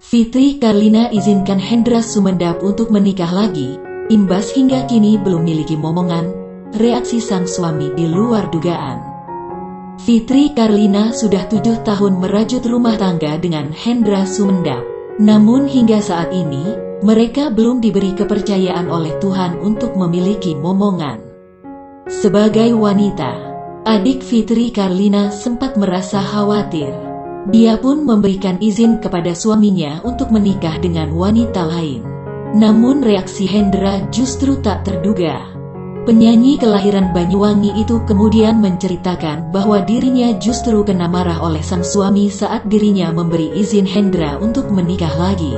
Fitri Karlina izinkan Hendra Sumendap untuk menikah lagi, imbas hingga kini belum miliki momongan. Reaksi sang suami di luar dugaan. Fitri Karlina sudah 7 tahun merajut rumah tangga dengan Hendra Sumendap. Namun hingga saat ini, mereka belum diberi kepercayaan oleh Tuhan untuk memiliki momongan. Sebagai wanita, adik Fitri Karlina sempat merasa khawatir. Dia pun memberikan izin kepada suaminya untuk menikah dengan wanita lain. Namun reaksi Hendra justru tak terduga. Penyanyi kelahiran Banyuwangi itu kemudian menceritakan bahwa dirinya justru kena marah oleh sang suami saat dirinya memberi izin Hendra untuk menikah lagi.